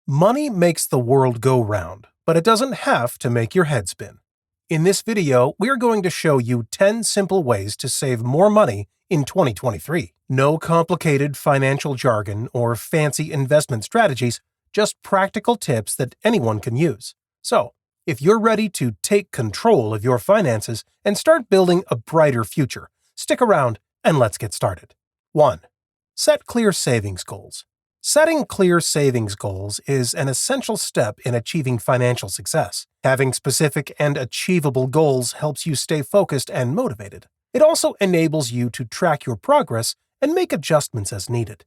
Money makes the world go round, but it doesn't have to make your head spin. In this video, we're going to show you 10 simple ways to save more money in 2023. No complicated financial jargon or fancy investment strategies, just practical tips that anyone can use. So, if you're ready to take control of your finances and start building a brighter future, stick around and let's get started. 1. Set clear savings goals. Setting clear savings goals is an essential step in achieving financial success. Having specific and achievable goals helps you stay focused and motivated. It also enables you to track your progress and make adjustments as needed.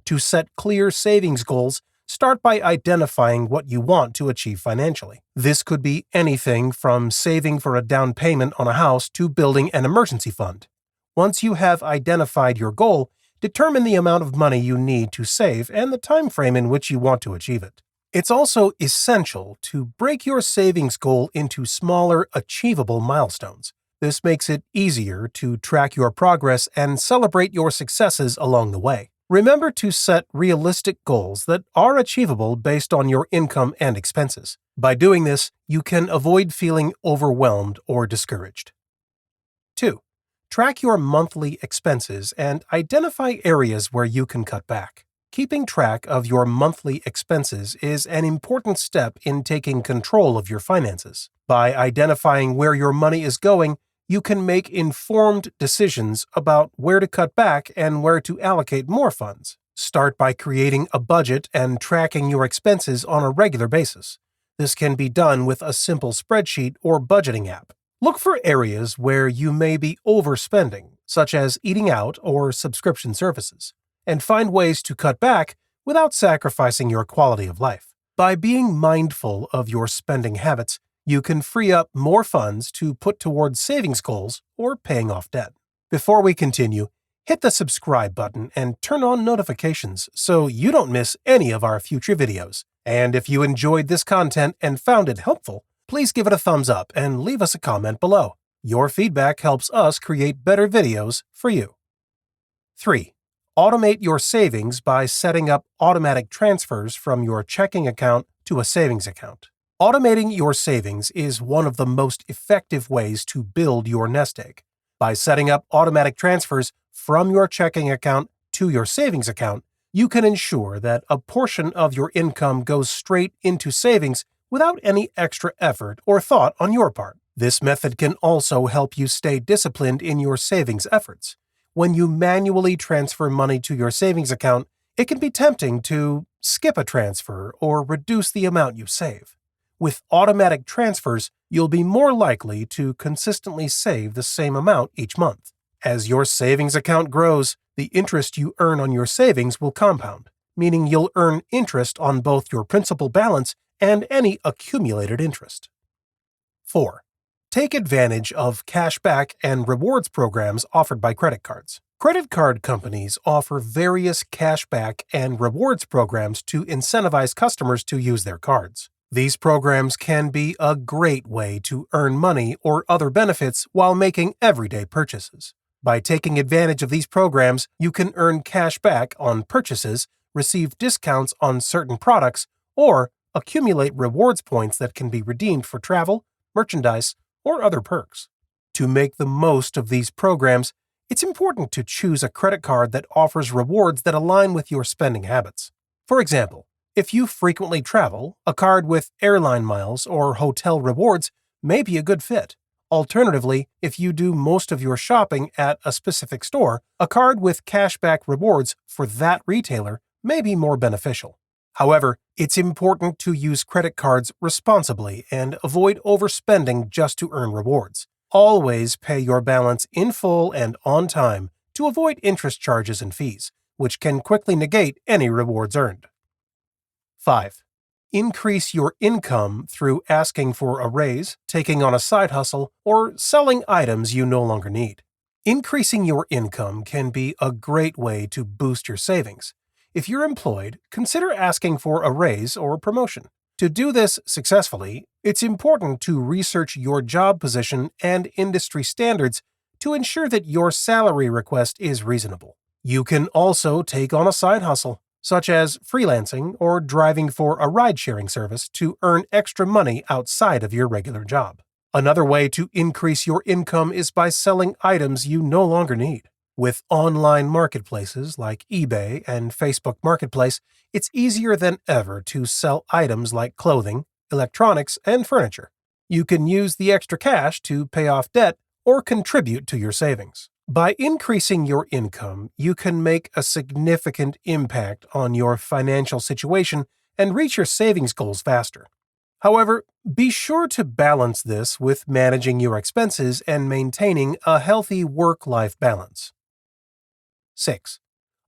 To set clear savings goals, start by identifying what you want to achieve financially. This could be anything from saving for a down payment on a house to building an emergency fund. Once you have identified your goal, determine the amount of money you need to save and the time frame in which you want to achieve it. It's also essential to break your savings goal into smaller, achievable milestones. This makes it easier to track your progress and celebrate your successes along the way. Remember to set realistic goals that are achievable based on your income and expenses. By doing this, you can avoid feeling overwhelmed or discouraged. 2. Track your monthly expenses and identify areas where you can cut back. Keeping track of your monthly expenses is an important step in taking control of your finances. By identifying where your money is going, you can make informed decisions about where to cut back and where to allocate more funds. Start by creating a budget and tracking your expenses on a regular basis. This can be done with a simple spreadsheet or budgeting app. Look for areas where you may be overspending, such as eating out or subscription services, and find ways to cut back without sacrificing your quality of life. By being mindful of your spending habits, you can free up more funds to put towards savings goals or paying off debt. Before we continue, hit the subscribe button and turn on notifications so you don't miss any of our future videos. And if you enjoyed this content and found it helpful, please give it a thumbs up and leave us a comment below. Your feedback helps us create better videos for you. 3. Automate your savings by setting up automatic transfers from your checking account to a savings account. Automating your savings is one of the most effective ways to build your nest egg. By setting up automatic transfers from your checking account to your savings account, you can ensure that a portion of your income goes straight into savings without any extra effort or thought on your part. This method can also help you stay disciplined in your savings efforts. When you manually transfer money to your savings account, it can be tempting to skip a transfer or reduce the amount you save. With automatic transfers, you'll be more likely to consistently save the same amount each month. As your savings account grows, the interest you earn on your savings will compound, meaning you'll earn interest on both your principal balance and any accumulated interest. 4. Take advantage of cashback and rewards programs offered by credit cards. Credit card companies offer various cashback and rewards programs to incentivize customers to use their cards. These programs can be a great way to earn money or other benefits while making everyday purchases. By taking advantage of these programs, you can earn cash back on purchases, receive discounts on certain products, or accumulate rewards points that can be redeemed for travel, merchandise, or other perks. To make the most of these programs, it's important to choose a credit card that offers rewards that align with your spending habits. For example, if you frequently travel, a card with airline miles or hotel rewards may be a good fit. Alternatively, if you do most of your shopping at a specific store, a card with cashback rewards for that retailer may be more beneficial. However, it's important to use credit cards responsibly and avoid overspending just to earn rewards. Always pay your balance in full and on time to avoid interest charges and fees, which can quickly negate any rewards earned. 5. Increase your income through asking for a raise, taking on a side hustle, or selling items you no longer need. Increasing your income can be a great way to boost your savings. If you're employed, consider asking for a raise or promotion. To do this successfully, it's important to research your job position and industry standards to ensure that your salary request is reasonable. You can also take on a side hustle. such as freelancing or driving for a ride-sharing service to earn extra money outside of your regular job. Another way to increase your income is by selling items you no longer need. With online marketplaces like eBay and Facebook Marketplace, it's easier than ever to sell items like clothing, electronics, and furniture. You can use the extra cash to pay off debt or contribute to your savings. By increasing your income, you can make a significant impact on your financial situation and reach your savings goals faster. However, be sure to balance this with managing your expenses and maintaining a healthy work-life balance. 6.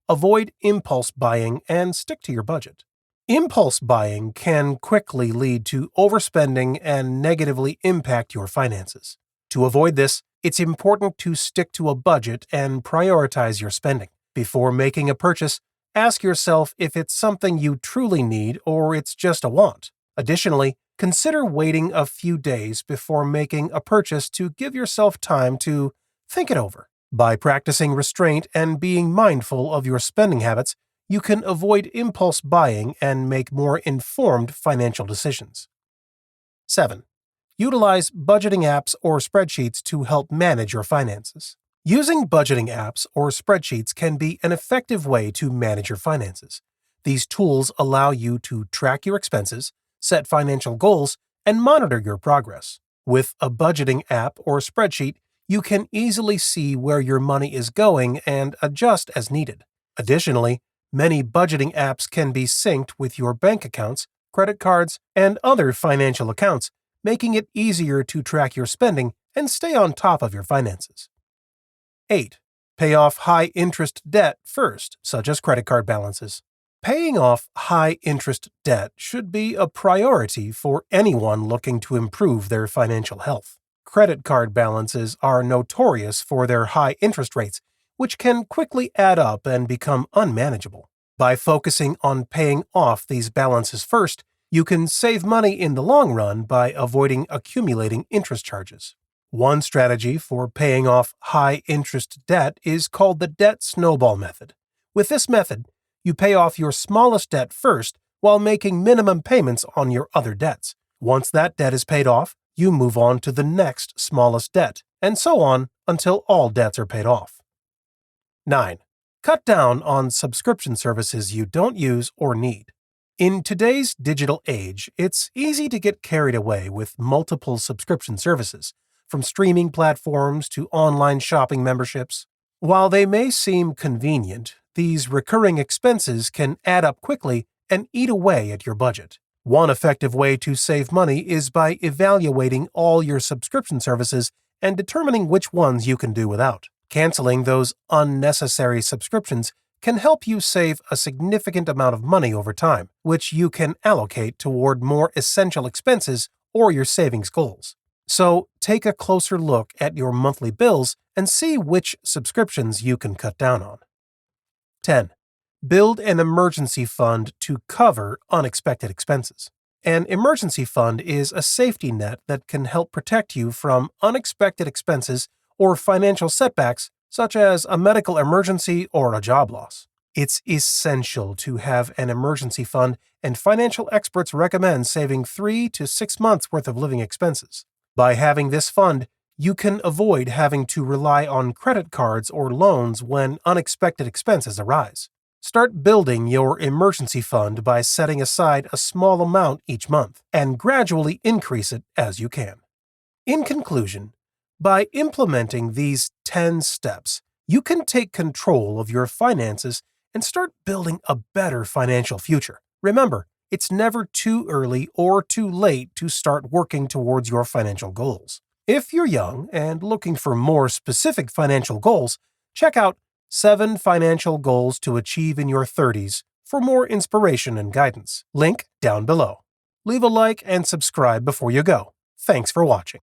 Avoid impulse buying and stick to your budget. Impulse buying can quickly lead to overspending and negatively impact your finances. To avoid this, it's important to stick to a budget and prioritize your spending. Before making a purchase, ask yourself if it's something you truly need or it's just a want. Additionally, consider waiting a few days before making a purchase to give yourself time to think it over. By practicing restraint and being mindful of your spending habits, you can avoid impulse buying and make more informed financial decisions. 7. Utilize budgeting apps or spreadsheets to help manage your finances. Using budgeting apps or spreadsheets can be an effective way to manage your finances. These tools allow you to track your expenses, set financial goals, and monitor your progress. With a budgeting app or spreadsheet, you can easily see where your money is going and adjust as needed. Additionally, many budgeting apps can be synced with your bank accounts, credit cards, and other financial accounts, making it easier to track your spending and stay on top of your finances. 8. Pay off high-interest debt first, such as credit card balances. Paying off high-interest debt should be a priority for anyone looking to improve their financial health. Credit card balances are notorious for their high interest rates, which can quickly add up and become unmanageable. By focusing on paying off these balances first, you can save money in the long run by avoiding accumulating interest charges. One strategy for paying off high-interest debt is called the debt snowball method. With this method, you pay off your smallest debt first while making minimum payments on your other debts. Once that debt is paid off, you move on to the next smallest debt, and so on until all debts are paid off. 9. Cut down on subscription services you don't use or need. In today's digital age, it's easy to get carried away with multiple subscription services, from streaming platforms to online shopping memberships. While they may seem convenient, these recurring expenses can add up quickly and eat away at your budget. One effective way to save money is by evaluating all your subscription services and determining which ones you can do without. Canceling those unnecessary subscriptions can help you save a significant amount of money over time, which you can allocate toward more essential expenses or your savings goals. So, take a closer look at your monthly bills and see which subscriptions you can cut down on. 10. Build an emergency fund to cover unexpected expenses. An emergency fund is a safety net that can help protect you from unexpected expenses or financial setbacks, such as a medical emergency or a job loss. It's essential to have an emergency fund, and financial experts recommend saving 3 to 6 months' worth of living expenses. By having this fund, you can avoid having to rely on credit cards or loans when unexpected expenses arise. Start building your emergency fund by setting aside a small amount each month, and gradually increase it as you can. In conclusion, by implementing these 10 steps, you can take control of your finances and start building a better financial future. Remember, it's never too early or too late to start working towards your financial goals. If you're young and looking for more specific financial goals, check out 7 Financial Goals to Achieve in Your 30s for more inspiration and guidance. Link down below. Leave a like and subscribe before you go. Thanks for watching.